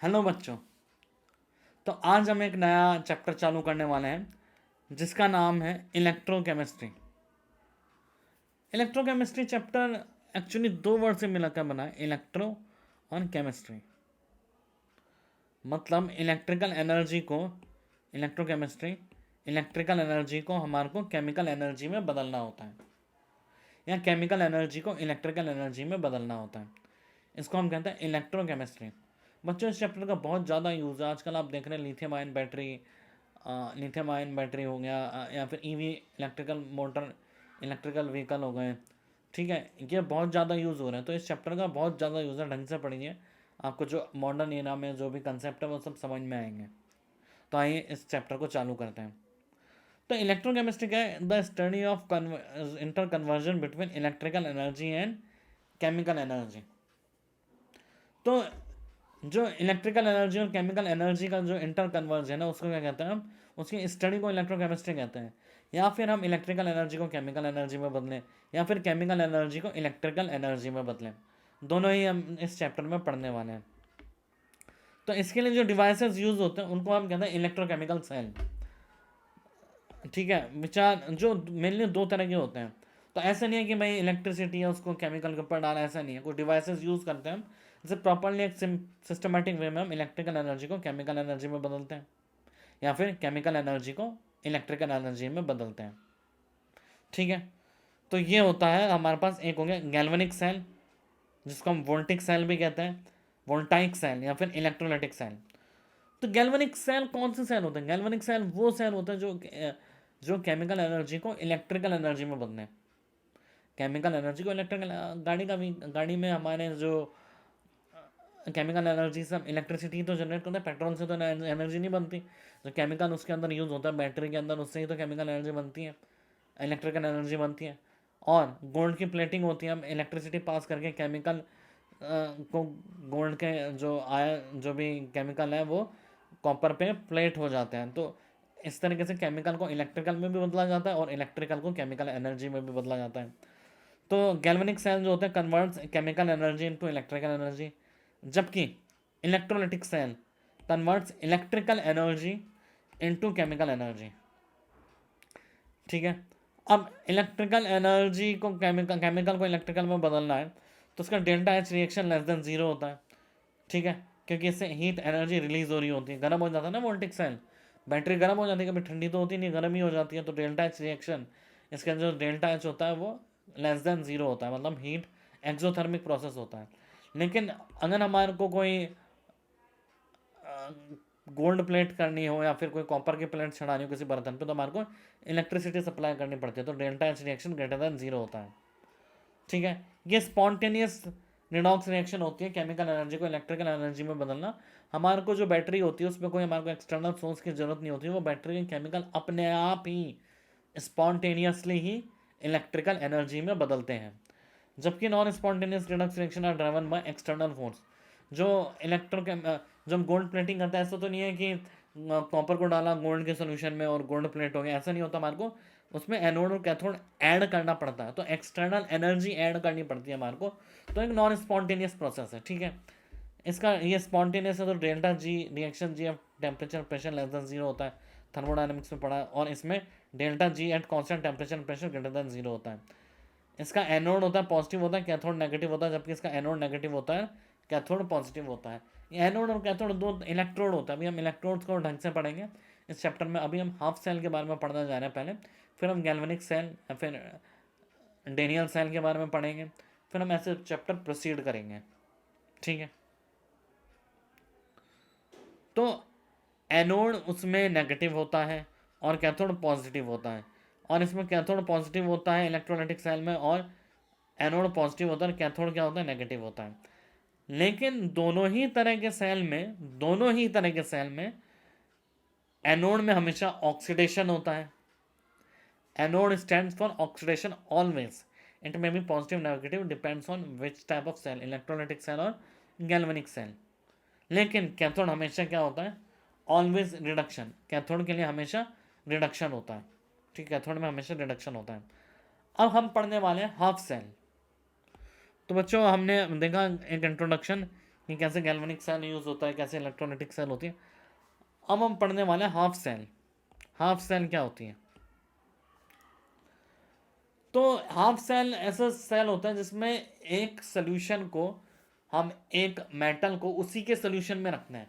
Hello बच्चों। तो आज हम एक नया चैप्टर चालू करने वाले हैं जिसका नाम है इलेक्ट्रोकेमिस्ट्री। इलेक्ट्रोकेमिस्ट्री चैप्टर एक्चुअली दो वर्ड से मिलकर बना है, इलेक्ट्रो और केमिस्ट्री। मतलब इलेक्ट्रिकल एनर्जी को इलेक्ट्रोकेमिस्ट्री, इलेक्ट्रिकल एनर्जी को हमारे को केमिकल एनर्जी में बदलना होता है या केमिकल एनर्जी को इलेक्ट्रिकल एनर्जी में बदलना होता है। इसको हम कहते हैं इलेक्ट्रोकेमिस्ट्री। बच्चों इस चैप्टर का बहुत ज़्यादा यूज़ है। आजकल आप देख रहे हैं लिथियम आयन बैटरी हो गया, या फिर EV electrical motor, electrical vehicle हो गए। ठीक है, ये बहुत ज़्यादा यूज़ हो रहे हैं, तो इस चैप्टर का बहुत ज़्यादा यूज़ है। ढंग से पढ़िए, आपको जो मॉडर्न एरा में जो भी कंसेप्ट है वो सब समझ में आएंगे। तो आइए इस चैप्टर को चालू करते हैं। तो इलेक्ट्रोकेमिस्ट्री क्या है? The study of inter conversion between electrical energy and chemical energy. तो जो इलेक्ट्रिकल एनर्जी और केमिकल एनर्जी का जो इंटर कन्वर्जन है उसको क्या कहते हैं हम? उसकी स्टडी को इलेक्ट्रोकेमिस्ट्री कहते हैं। या फिर हम इलेक्ट्रिकल एनर्जी को केमिकल एनर्जी में बदलें, या फिर केमिकल एनर्जी को इलेक्ट्रिकल एनर्जी में बदलें। दोनों ही हम इस चैप्टर में पढ़ने वाले हैं। तो इसके लिए जो डिवाइसेस यूज होते हैं उनको हम कहते हैं इलेक्ट्रोकेमिकल सेल। ठीक है, विचार जो मेनली दो तरह के होते हैं। तो ऐसा नहीं है कि भाई इलेक्ट्रिसिटी है उसको केमिकल के ऊपर डाला, ऐसा नहीं है। कुछ डिवाइसेस यूज़ करते हैं हम, जैसे प्रॉपरली एक सिस्टमेटिक वे में हम इलेक्ट्रिकल एनर्जी को केमिकल एनर्जी में बदलते हैं, या फिर केमिकल एनर्जी को इलेक्ट्रिकल एनर्जी में बदलते हैं। ठीक है, तो ये होता है हमारे पास। एक हो गया गैल्वेनिक सेल, जिसको हम वोल्टिक सेल भी कहते हैं, वोल्टाइक सेल या फिर इलेक्ट्रोलाइटिक सेल। तो गैल्वेनिक सेल कौन से सेल होते हैं? गैल्वेनिक सेल वो सेल होते हैं जो केमिकल एनर्जी को इलेक्ट्रिकल एनर्जी में बदलें। केमिकल एनर्जी को इलेक्ट्रिकल, गाड़ी में हमारे जो केमिकल एनर्जी से हम इलेक्ट्रिसिटी तो जनरेट करते हैं, पेट्रोल से तो एनर्जी नहीं बनती। जो केमिकल उसके अंदर यूज़ होता है बैटरी के अंदर, उससे ही तो केमिकल एनर्जी बनती है, इलेक्ट्रिकल एनर्जी बनती है। और गोल्ड की प्लेटिंग होती है, हम इलेक्ट्रिसिटी पास करके केमिकल को, गोल्ड के जो भी केमिकल है वो कॉपर पे प्लेट हो जाते हैं। तो इस तरीके से केमिकल को इलेक्ट्रिकल में भी बदला जाता है और इलेक्ट्रिकल को केमिकल एनर्जी में भी बदला जाता है। तो गैल्वेनिक सेल जो होते हैं converts chemical energy into electrical energy, जबकि electrolytic cell converts electrical energy into chemical energy. ठीक है, अब इलेक्ट्रिकल एनर्जी को केमिकल को इलेक्ट्रिकल में बदलना है, तो उसका delta H reaction less than zero होता है। ठीक है, क्योंकि इससे हीट एनर्जी रिलीज हो रही होती है, गर्म हो जाता है ना वोल्टिक सेल। बैटरी गर्म हो जाती है, कभी ठंडी तो होती नहीं, गर्म ही हो जाती है। तो डेल्टा एच रिएक्शन, इसका जो डेल्टा एच होता है वो लेस देन जीरो होता है, मतलब हीट एक्सोथर्मिक प्रोसेस होता है। लेकिन अगर हमारे को कोई गोल्ड प्लेट करनी हो या फिर कोई कॉपर की प्लेट चढ़ानी हो किसी बर्तन पे, तो हमारे को इलेक्ट्रिसिटी सप्लाई करनी पड़ती है, तो delta H reaction greater than zero होता है। ठीक है, ये स्पॉन्टेनियस रिडॉक्स रिएक्शन होती है, केमिकल एनर्जी को इलेक्ट्रिकल एनर्जी में बदलना। हमारे को जो बैटरी होती है उसमें कोई हमारे को एक्सटर्नल सोर्स की जरूरत नहीं होती, वो बैटरी के केमिकल अपने आप ही स्पॉन्टेनियसली ही इलेक्ट्रिकल एनर्जी में बदलते हैं। जबकि non spontaneous redox reaction are driven by external force. जो इलेक्ट्रो जब गोल्ड प्लेटिंग करता है, ऐसा तो नहीं है कि कॉपर को डाला गोल्ड के सोल्यूशन में और गोल्ड प्लेट हो गया, ऐसा नहीं होता। हमारे को उसमें एनोड और कैथोड ऐड करना पड़ता है, तो एक्सटर्नल एनर्जी ऐड करनी पड़ती है हमारे को। तो एक नॉन स्पॉन्टेनियस प्रोसेस है। ठीक है, इसका ये स्पॉन्टेनियस है, तो delta G reaction G F temperature pressure less than zero होता है, थर्मोडाइनमिक्स में पढ़ा है। और इसमें delta G at constant temperature pressure greater than zero होता है। इसका एनोड होता है पॉजिटिव होता है, कैथोड नेगेटिव होता है, जबकि इसका एनोड नेगेटिव होता है, कैथोड पॉजिटिव होता है। ये एनोड और कैथोड दो इलेक्ट्रोड होता है। अभी हम इलेक्ट्रोड्स को ढंग से पढ़ेंगे इस चैप्टर में। अभी हम हाफ सेल के बारे में पढ़ने जा रहे हैं पहले, फिर हम गैल्वेनिक सेल या फिर डेनियल सेल के बारे में पढ़ेंगे, फिर हम ऐसे चैप्टर प्रोसीड करेंगे। ठीक है, तो एनोड उसमें नेगेटिव होता है और कैथोड पॉजिटिव होता है, और इसमें कैथोड पॉजिटिव होता है इलेक्ट्रोलाइटिक सेल में, और एनोड पॉजिटिव होता है, कैथोड क्या होता है? नेगेटिव होता है। लेकिन दोनों ही तरह के सेल में एनोड में हमेशा ऑक्सीडेशन होता है। Anode stands for oxidation always. It may be positive negative depends on which type of cell, electrolytic cell और गैल्वेनिक सेल। लेकिन कैथोड हमेशा क्या होता है? Always reduction. कैथोड के लिए हमेशा रिडक्शन होता है। ठीक, कैथोड में हमेशा रिडक्शन होता है। अब हम पढ़ने वाले हैं हाफ सेल। तो बच्चों हमने देखा एक इंट्रोडक्शन कि कैसे गैल्वेनिक सेल यूज़ होता है, कैसे इलेक्ट्रोलाइटिक सेल होती है। अब हम पढ़ने वाले हैं हाफ सेल। हाफ सेल क्या होती है? तो हाफ सेल ऐसा सेल होता है जिसमें एक सोल्यूशन को हम एक मेटल को उसी के सोल्यूशन में रखना है।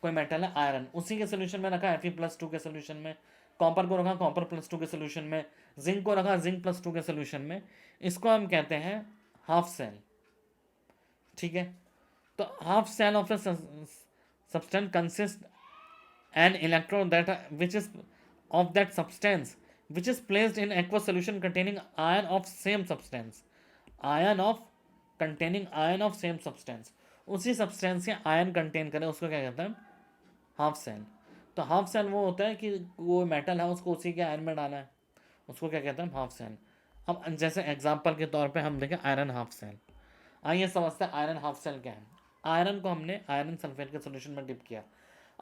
कोई मेटल है आयरन, उसी के सोल्यूशन में रखा Fe+2 के सोल्यूशन में, कॉपर को रखा Copper+2 के सोल्यूशन में, जिंक को रखा Zn+2 के सोल्यूशन में। इसको हम कहते हैं हाफ सेल। ठीक है, तो half cell of a substance consists an electron that which is of that substance which is placed in aqueous solution containing ion of same substance, ion of containing ion of same substance, उसी substance के ion contain करें, उसको क्या कहते हैं? Half cell. तो half cell वो होता है कि वो मेटल है उसको उसी के आयन में डाला है, उसको क्या कहते हैं? Half cell. अब जैसे एग्जांपल के तौर पे हम देखें आयरन हाफ सेल। आइए समझते हैं आयरन हाफ सेल क्या है। आयरन को हमने आयरन सल्फेट के सोल्यूशन में डिप किया।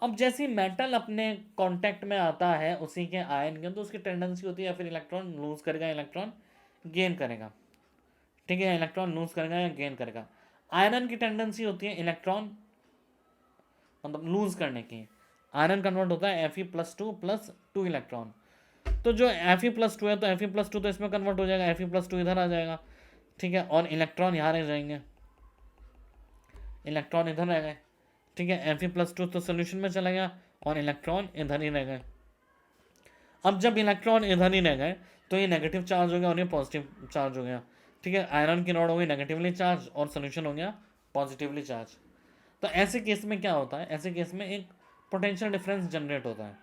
अब जैसे मेटल अपने कांटेक्ट में आता है उसी के आयन के, तो उसकी टेंडेंसी होती है या फिर इलेक्ट्रॉन लूज करेगा, इलेक्ट्रॉन गेन करेगा। ठीक है, इलेक्ट्रॉन लूज करेगा या गेन करेगा। आयरन की टेंडेंसी होती है इलेक्ट्रॉन मतलब लूज करने की। आयरन कन्वर्ट होता है Fe+2 प्लस 2 इलेक्ट्रॉन। तो जो Fe+2 है तो Fe+2 तो इसमें कन्वर्ट हो जाएगा, Fe+2 इधर आ जाएगा। ठीक है, और इलेक्ट्रॉन यहाँ रह जाएंगे, इलेक्ट्रॉन इधर रह गए। ठीक है, Fe+2 तो सोल्यूशन में चला गया और इलेक्ट्रॉन इधर ही रह गए। अब जब इलेक्ट्रॉन इधर ही रह गए तो ये नेगेटिव चार्ज हो गया और ये पॉजिटिव चार्ज हो गया। ठीक है, आयरन की रॉड हो गई नेगेटिवली चार्ज और सोल्यूशन हो गया पॉजिटिवली चार्ज। तो ऐसे केस में क्या होता है? ऐसे केस में एक पोटेंशियल डिफरेंस जनरेट होता है।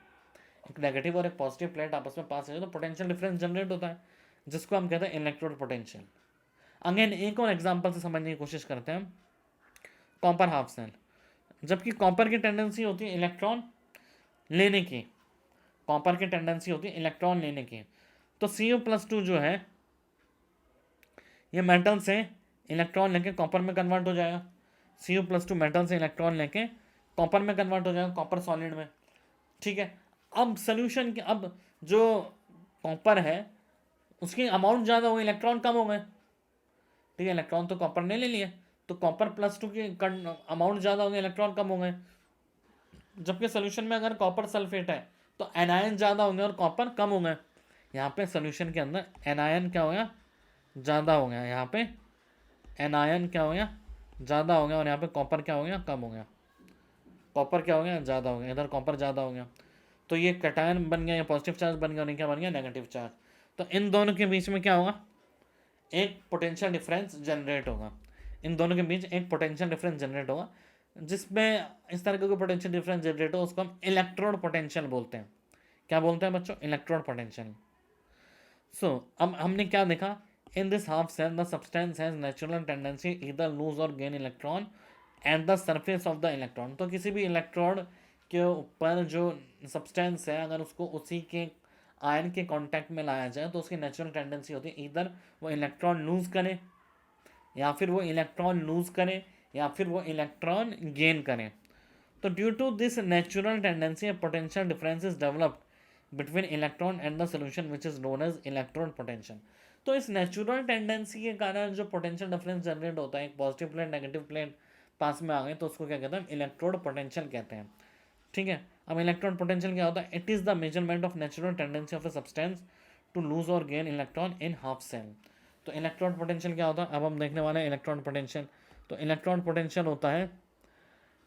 एक नेगेटिव और एक पॉजिटिव प्लेट आपस में पास हो तो पोटेंशियल डिफरेंस जनरेट होता है, जिसको हम कहते हैं इलेक्ट्रोड पोटेंशियल। अगेन एक और एग्जांपल से समझने की कोशिश करते हैं। कॉपर हाफ सेल, जबकि कॉपर की टेंडेंसी होती है इलेक्ट्रॉन लेने की, कॉपर की टेंडेंसी होती है इलेक्ट्रॉन लेने की। तो Cu+2 जो है ये मेटल से इलेक्ट्रॉन लेके कॉपर में कन्वर्ट हो जाएगा। Cu+2 मेटल से इलेक्ट्रॉन लेके कॉपर में कन्वर्ट हो जाएगा, कॉपर सॉलिड में। ठीक है, अब सोल्यूशन के अब जो कॉपर है उसकी अमाउंट ज़्यादा हो गई, इलेक्ट्रॉन कम हो गए। ठीक है, इलेक्ट्रॉन तो कॉपर ने ले लिए, तो Copper+2 की अमाउंट ज़्यादा हो गई, इलेक्ट्रॉन कम हो गए। जबकि सोल्यूशन में अगर कॉपर सल्फेट है तो एनायन ज़्यादा होंगे और कॉपर कम हो गए। यहाँ पे सोल्यूशन के अंदर एनायन क्या हो गया? ज़्यादा हो गया। यहाँ पे एनायन क्या हो गया? ज़्यादा हो गया। और यहाँ पे कॉपर क्या हो गया? कम हो गया। कॉपर क्या हो गया? ज़्यादा हो गया। इधर कॉपर ज़्यादा हो गया, तो ये कैटायन बन गया, या पॉजिटिव चार्ज बन गया, और क्या बन गया? Negative charge. तो इन दोनों के बीच में क्या होगा? एक पोटेंशियल डिफरेंस जनरेट होगा। इन दोनों के बीच एक पोटेंशियल डिफरेंस जनरेट होगा, जिसमें इस तरह का पोटेंशियल डिफरेंस जनरेट हो उसको हम इलेक्ट्रोड पोटेंशियल बोलते हैं। क्या बोलते हैं बच्चों? Electrode potential. सो अब हमने क्या देखा? In this half cell the substance has natural tendency इधर लूज और gain electron at the surface of the electron. तो किसी भी इलेक्ट्रोड के ऊपर जो सब्सटेंस है अगर उसको उसी के आयन के कांटेक्ट में लाया जाए तो उसकी नेचुरल टेंडेंसी होती है इधर वो इलेक्ट्रॉन लूज करे या फिर वो इलेक्ट्रॉन लूज करें या फिर वो इलेक्ट्रॉन गेन करें। तो due to this natural tendency potential difference is developed between electron and the solution which is known as electrode potential. तो इस नेचुरल टेंडेंसी के कारण जो पोटेंशियल डिफरेंस जनरेट होता है, एक पॉजिटिव प्लेट नेगेटिव प्लेट पास में आ गए तो उसको क्या कहते हैं? इलेक्ट्रोड पोटेंशियल कहते हैं। ठीक है, अब इलेक्ट्रॉन पोटेंशियल क्या होता है? It is the measurement of natural tendency of a substance to lose और gain electron in half cell. तो इलेक्ट्रॉन पोटेंशियल क्या होता है? अब हम देखने वाले हैं इलेक्ट्रॉन पोटेंशियल। तो इलेक्ट्रॉन पोटेंशियल होता है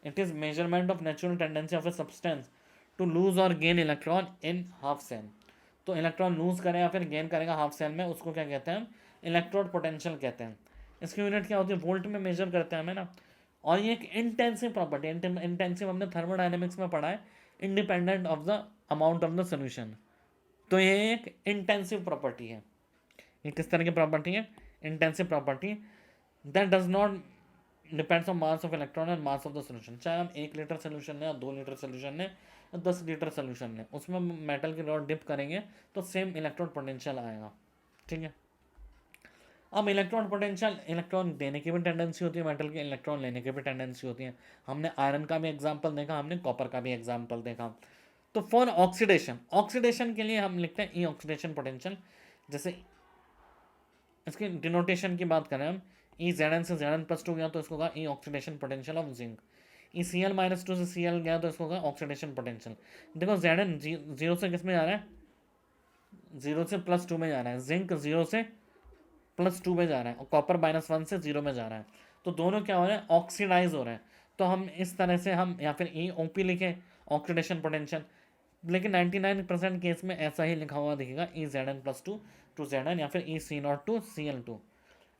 it is measurement of natural tendency of a substance to lose और gain electron in half cell. तो इलेक्ट्रॉन लूज करें या फिर गेन करेगा हाफ सेल में, उसको क्या कहते हैं? इलेक्ट्रोड पोटेंशियल कहते हैं। इसकी यूनिट क्या होती है? वोल्ट में मेजर करते हैं हमें ना। और ये एक इंटेंसिव प्रॉपर्टी, इंटेंसिव हमने थर्मोडायनेमिक्स में पढ़ा है, independent of the amount of the solution. तो ये एक इंटेंसिव प्रॉपर्टी है। ये किस तरह की प्रॉपर्टी है? Intensive property that does not depends on mass of electron and mass of the solution. चाहे हम 1 लीटर सोल्यूशन लें, 2 लीटर सोल्यूशन लें, 10 लीटर सोल्यूशन लें, उसमें मेटल की रॉड डिप करेंगे तो सेम इलेक्ट्रॉन पोटेंशियल आएगा। ठीक है, अब इलेक्ट्रॉन पोटेंशियल, इलेक्ट्रॉन देने की भी टेंडेंसी होती है मेटल की, इलेक्ट्रॉन लेने की भी टेंडेंसी होती है। हमने आयरन का भी एग्जाम्पल देखा, हमने कॉपर का भी एग्जाम्पल देखा। तो फॉर ऑक्सीडेशन, ऑक्सीडेशन के लिए हम लिखते हैं ई ऑक्सीडेशन पोटेंशियल। जैसे इसकी डिनोटेशन की बात करें हम, ई Zn से Zn+2 गया तो इसको होगा E oxidation potential of zinc. E Cl-2 से Cl गया तो इसको होगा ऑक्सीडेशन पोटेंशियल। देखो Zn जीरो से किस में जा रहा है, 0 से +2 में जा रहा है, जिंक 0 से +2 में जा रहा है और कॉपर -1 से 0 में जा रहा है। तो दोनों क्या हो रहे हैं, ऑक्सीडाइज हो रहे हैं। तो हम इस तरह से हम या फिर ई OP लिखें, ऑक्सीडेशन पोटेंशियल। लेकिन 99% केस में ऐसा ही लिखा हुआ दिखेगा ई Zn+2 टू Zn या फिर ई C0 टू Cl2।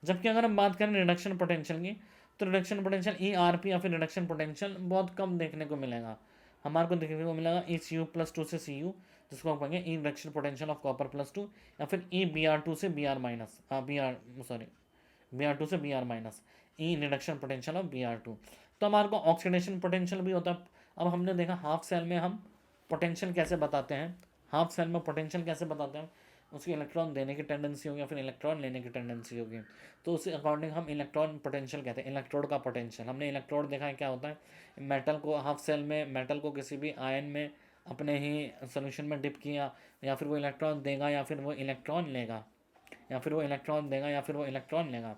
जबकि अगर हम बात करें रिडक्शन पोटेंशियल की, तो रिडक्शन पोटेंशियल ई RP या फिर रिडक्शन पोटेंशियल बहुत कम देखने को मिलेगा। हमारे को देखने को मिलेगा ई Cu+2 से Cu, जिसको हम कहेंगे ई रिडक्शन पोटेंशियल ऑफ कॉपर+2, या फिर ई Br2 से Br2 से Br-, E reduction potential of Br2। तो हमारे को ऑक्सीडेशन पोटेंशियल भी होता है। अब हमने देखा हाफ सेल में हम पोटेंशियल कैसे बताते हैं, हाफ सेल में पोटेंशियल कैसे बताते हैं, उसकी इलेक्ट्रॉन देने की टेंडेंसी होगी या फिर इलेक्ट्रॉन लेने की टेंडेंसी होगी। तो उसी अकॉर्डिंग हम इलेक्ट्रॉन पोटेंशियल कहते हैं, इलेक्ट्रोड का पोटेंशियल। हमने इलेक्ट्रोड देखा है क्या होता है, मेटल को हाफ सेल में मेटल को किसी भी आयन में अपने ही सोल्यूशन में डिप किया, या फिर वो इलेक्ट्रॉन देगा या फिर वो इलेक्ट्रॉन लेगा, या फिर वो इलेक्ट्रॉन देगा या फिर वो इलेक्ट्रॉन लेगा।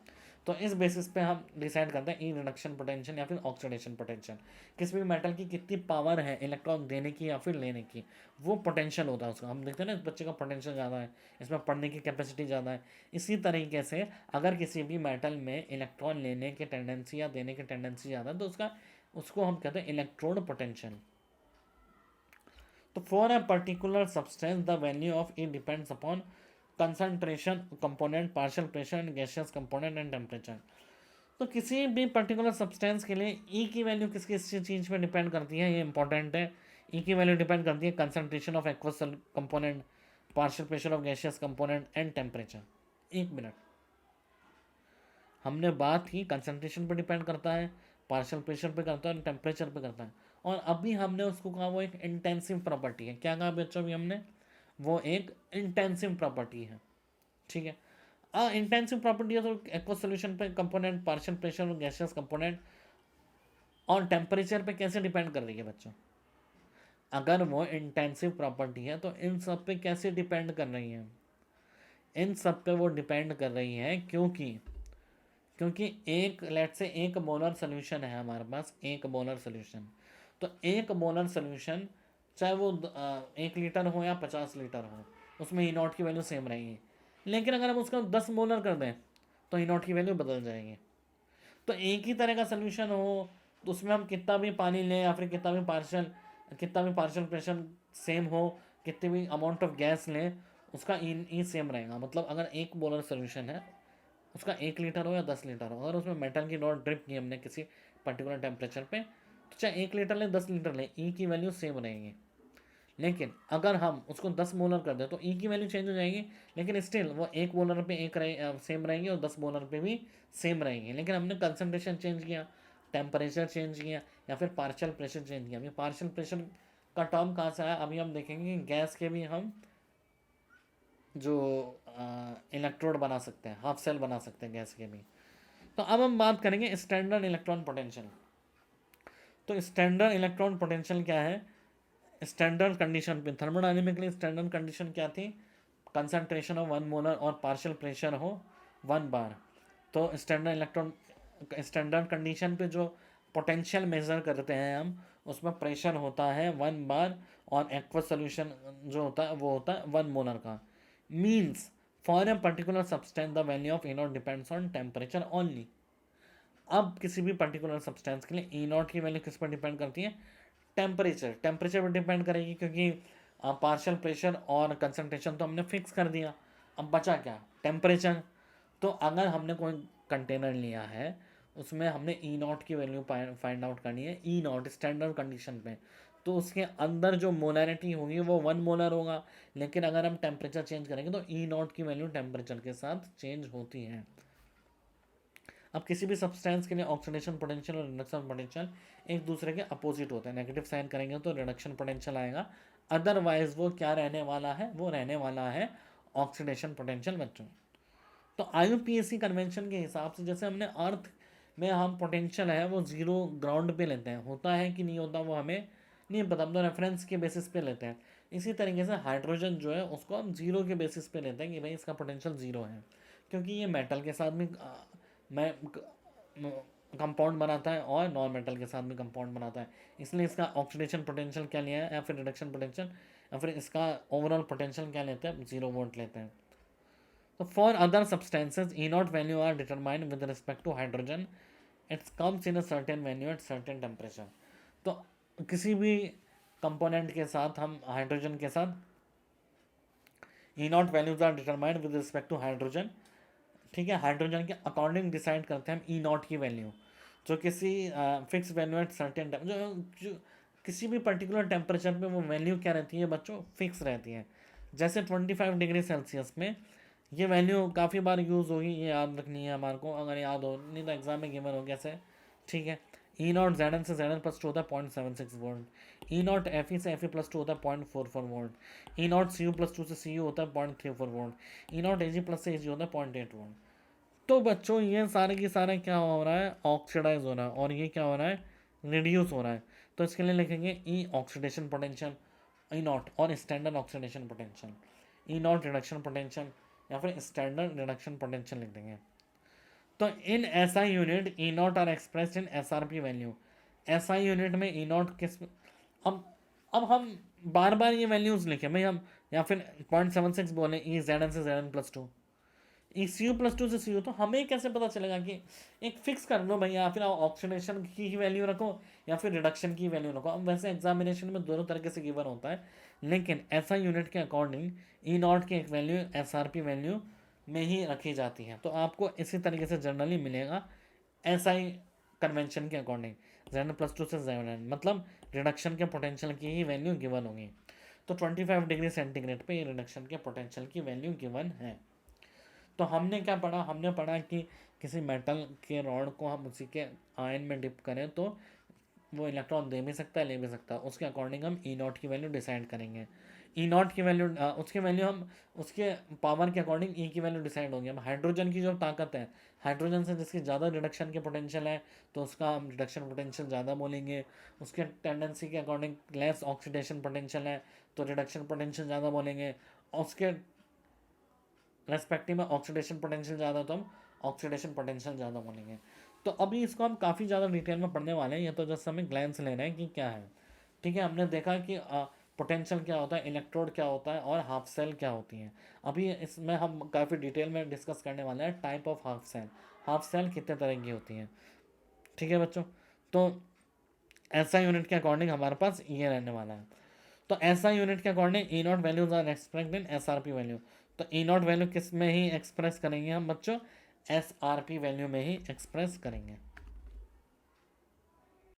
तो इस बेसिस पे हम डिसाइड करते हैं ई रिडक्शन पोटेंशियल या फिर ऑक्सीडेशन पोटेंशियल। किसी भी मेटल की कितनी पावर है इलेक्ट्रॉन देने की या फिर लेने की, वो पोटेंशियल होता है उसका। हम देखते हैं ना, इस बच्चे का पोटेंशियल ज़्यादा है, इसमें पढ़ने की कैपेसिटी ज़्यादा है। इसी तरीके से अगर किसी भी मेटल में इलेक्ट्रॉन लेने की टेंडेंसी या देने की टेंडेंसी ज़्यादा है तो उसको हम कहते हैं इलेक्ट्रोड पोटेंशियल। तो for a particular substance the value of E depends upon concentration, component, partial pressure and gaseous component and temperature. तो किसी भी पर्टिकुलर सब्सटेंस के लिए ई की वैल्यू किस किस चीज़ पे डिपेंड करती है, ये इंपॉर्टेंट है। ई की वैल्यू डिपेंड करती है concentration of aqueous component, partial pressure of gaseous component and temperature. 1 minute, हमने बात की कंसंट्रेशन पे डिपेंड करता है, पार्शियल प्रेशर पे करता है और टेम्परेचर पे करता है। और अभी हमने उसको कहा वो एक इंटेंसिव प्रॉपर्टी है। क्या कहा बच्चों अभी हमने, वो एक इंटेंसिव प्रॉपर्टी है। ठीक है, इंटेंसिव प्रॉपर्टी है तो एक्वस सोल्यूशन पे कंपोनेंट, पार्शियल प्रेशर और गैसियस कंपोनेंट और टेम्परेचर पे कैसे डिपेंड कर रही है बच्चों। अगर वो इंटेंसिव प्रॉपर्टी है तो इन सब पे कैसे डिपेंड कर रही है, इन सब पे वो डिपेंड कर रही है क्योंकि एक लेट से एक मोलर सोल्यूशन है हमारे पास, एक मोलर सोल्यूशन। तो एक मोलर सोल्यूशन चाहे वो 1 लीटर हो या 50 लीटर हो, उसमें ई नॉट की वैल्यू सेम रहेगी। लेकिन अगर हम उसका 10 मोलर कर दें तो ई नॉट की वैल्यू बदल जाएगी। तो एक ही तरह का सोल्यूशन हो तो उसमें हम कितना भी पानी लें या फिर कितना भी पार्शियल प्रेशर सेम हो, कितनी भी अमाउंट ऑफ गैस लें, उसका ई सेम रहेगा। मतलब अगर एक मोलर सोल्यूशन है, उसका 1 लीटर हो या 10 लीटर हो, अगर उसमें मेटल की रॉड ड्रिप की हमने किसी पर्टिकुलर टेम्परेचर पे, तो चाहे 1 लीटर ले 10 लीटर ले, ई की वैल्यू सेम रहेगी। लेकिन अगर हम उसको 10 मोलर कर दें तो ई की वैल्यू चेंज हो जाएगी, लेकिन स्टिल वो 1 मोलर पे सेम रहेगी और 10 मोलर पे भी सेम रहेगी। लेकिन हमने कंसनट्रेशन चेंज किया, टेम्परेचर चेंज किया या फिर पार्शियल प्रेशर चेंज किया। अभी पार्शियल प्रेशर का टर्म कहाँ से आया, अभी हम देखेंगे कि गैस के भी हम जो इलेक्ट्रोड बना सकते हैं, हाफ सेल बना सकते हैं गैस के भी। तो अब हम बात करेंगे स्टैंडर्ड इलेक्ट्रॉन पोटेंशियल। तो स्टैंडर्ड इलेक्ट्रॉन पोटेंशियल क्या है, स्टैंडर्ड कंडीशन पे थर्मोडायनेमिकली स्टैंडर्ड कंडीशन क्या थी, कंसंट्रेशन ऑफ 1 मोलर और पार्शियल प्रेशर हो 1 बार। तो स्टैंडर्ड कंडीशन पे जो पोटेंशियल मेज़र करते हैं हम, उसमें प्रेशर होता है 1 बार और एक्वस सोल्यूशन जो होता है वो होता है 1 मोलर का। Means for a particular substance the value of E not depends on temperature only. अब किसी भी पर्टिकुलर सब्सटेंस के लिए ई नॉट की वैल्यू किस पर डिपेंड करती है, टेम्परेचर पर डिपेंड करेगी, क्योंकि पार्शियल प्रेशर और कंसंट्रेशन तो हमने फिक्स कर दिया। अब बचा क्या, टेम्परेचर। तो अगर हमने कोई कंटेनर लिया है, उसमें हमने ई नॉट की वैल्यू फाइंड आउट करनी है, ई नॉट स्टैंडर्ड कंडीशन पे, तो उसके अंदर जो मोलैरिटी होगी वो 1 मोलर होगा। लेकिन अगर हम टेम्परेचर चेंज करेंगे तो ई नॉट की वैल्यू टेम्परेचर के साथ चेंज होती है। अब किसी भी सब्सटेंस के लिए ऑक्सीडेशन पोटेंशियल और रिडक्शन पोटेंशियल एक दूसरे के अपोजिट होते हैं। नेगेटिव साइन करेंगे तो रिडक्शन पोटेंशियल आएगा, अदरवाइज वो क्या रहने वाला है, वो रहने वाला है ऑक्सीडेशन पोटेंशियल बच्चों। तो IUPAC कन्वेंशन के हिसाब से जैसे हमने अर्थ में हम पोटेंशियल है वो जीरो ग्राउंड पे लेते हैं, होता है कि नहीं होता वो हमें नहीं पता, हम तो रेफरेंस के बेसिस पे लेते हैं। इसी तरीके से हाइड्रोजन जो है उसको हम जीरो के बेसिस पे लेते हैं कि भाई इसका पोटेंशियल जीरो है, क्योंकि ये मेटल के साथ भी मैं कंपाउंड बनाता है और नॉन मेटल के साथ भी कंपाउंड बनाता है, इसलिए इसका ऑक्सीडेशन पोटेंशियल क्या लिया है या फिर रिडक्शन पोटेंशियल या फिर इसका ओवरऑल पोटेंशियल क्या लेते हैं, 0 वोल्ट लेते हैं। तो for other substances E not value are determined with respect to hydrogen, its comes in a certain value at certain temperature. तो किसी भी कंपोनेंट के साथ हम हाइड्रोजन के साथ E not values are determined with respect to hydrogen, ठीक है, हाइड्रोजन के अकॉर्डिंग डिसाइड करते हैं हम ई नॉट की वैल्यू, जो किसी फिक्स वैल्यू एट सर्टेन जो किसी भी पर्टिकुलर टेम्परेचर पे वो वैल्यू क्या रहती है बच्चों, फिक्स रहती है। जैसे 25 डिग्री सेल्सियस में ये वैल्यू काफ़ी बार यूज़ होगी, ये याद रखनी है हमारे को, अगर याद हो नहीं तो एग्जाम में गिवन हो कैसे, ठीक है। ई नॉट जेड एन से जेड एन प्लस टू होता है 0.76 volt, E not F E से एफ ई प्लस टू होता है 0.44 volt, E not C U plus two से सी यू होता है 0.34 volt, E not A G plus से ए जी होता है 0.8 वोल्ट। तो बच्चों ये सारे के सारे क्या हो रहा है, ऑक्सीडाइज हो रहा है, और ये क्या हो रहा है, रिड्यूस हो रहा है। तो इसके लिए लिखेंगे E oxidation potential E not और standard oxidation potential, E not reduction potential या फिर स्टैंडर्ड रिडक्शन पोटेंशियल लिख देंगे। तो in SI unit E not are expressed in SRP value. SI unit में ई नॉट किस, अब अब हम बार बार ये वैल्यूज लिखें भाई हम, या फिर 0.76 बोले ई जेड एन से Z N plus two, E C U plus two से सी यू, तो हमें कैसे पता चलेगा कि एक फिक्स कर लो भाई, या फिर ऑक्सीडेशन की ही वैल्यू रखो या फिर रिडक्शन की वैल्यू रखो। अब वैसे एग्जामिनेशन में दोनों तरीके से गिवन होता है, लेकिन ऐसा यूनिट के अकॉर्डिंग ई नॉट की एक value S R P value में ही रखी जाती है। तो आपको इसी तरीके से जनरली मिलेगा एस आई कन्वेंशन के अकॉर्डिंग, जेड प्लस टू से जेड एन, मतलब रिडक्शन के पोटेंशियल की ही वैल्यू गिवन होगी। तो 25 डिग्री सेंटीग्रेड पे ये रिडक्शन के पोटेंशियल की वैल्यू गिवन है। तो हमने क्या पढ़ा, हमने पढ़ा कि किसी मेटल के रॉड को हम उसी के आयन में डिप करें तो वो इलेक्ट्रॉन दे भी सकता है ले भी सकता है, उसके अकॉर्डिंग हम ई नॉट की वैल्यू डिसाइड करेंगे। ई नॉट की वैल्यू उसकी वैल्यू हम उसके पावर के अकॉर्डिंग ई की वैल्यू डिसाइड होगी। अब हाइड्रोजन की जो ताकत है, हाइड्रोजन से जिसकी ज़्यादा रिडक्शन के पोटेंशियल है तो उसका हम रिडक्शन पोटेंशियल ज़्यादा बोलेंगे, उसके टेंडेंसी के अकॉर्डिंग लेस ऑक्सीडेशन पोटेंशियल है तो रिडक्शन पोटेंशियल ज़्यादा बोलेंगे, उसके रेस्पेक्टिव में ऑक्सीडेशन पोटेंशियल ज़्यादा तो हम ऑक्सीडेशन पोटेंशियल ज़्यादा बोलेंगे। तो अभी इसको हम काफ़ी ज़्यादा डिटेल में पढ़ने वाले हैं, ये तो जस्ट हमें ग्लैंस लेना है कि क्या है, ठीक है। हमने देखा कि पोटेंशियल क्या होता है, इलेक्ट्रोड क्या होता है और हाफ सेल क्या होती हैं। अभी इसमें हम काफ़ी डिटेल में डिस्कस करने वाले हैं टाइप ऑफ हाफ सेल कितने तरह की होती हैं, ठीक है बच्चों। तो ऐसा यूनिट के अकॉर्डिंग हमारे पास ये रहने वाला है। तो ऐसा यूनिट के according E not values are expressed in S R P value. तो ई नॉट वैल्यू किस में ही एक्सप्रेस करेंगे हम बच्चों, एस आर पी वैल्यू में ही एक्सप्रेस करेंगे।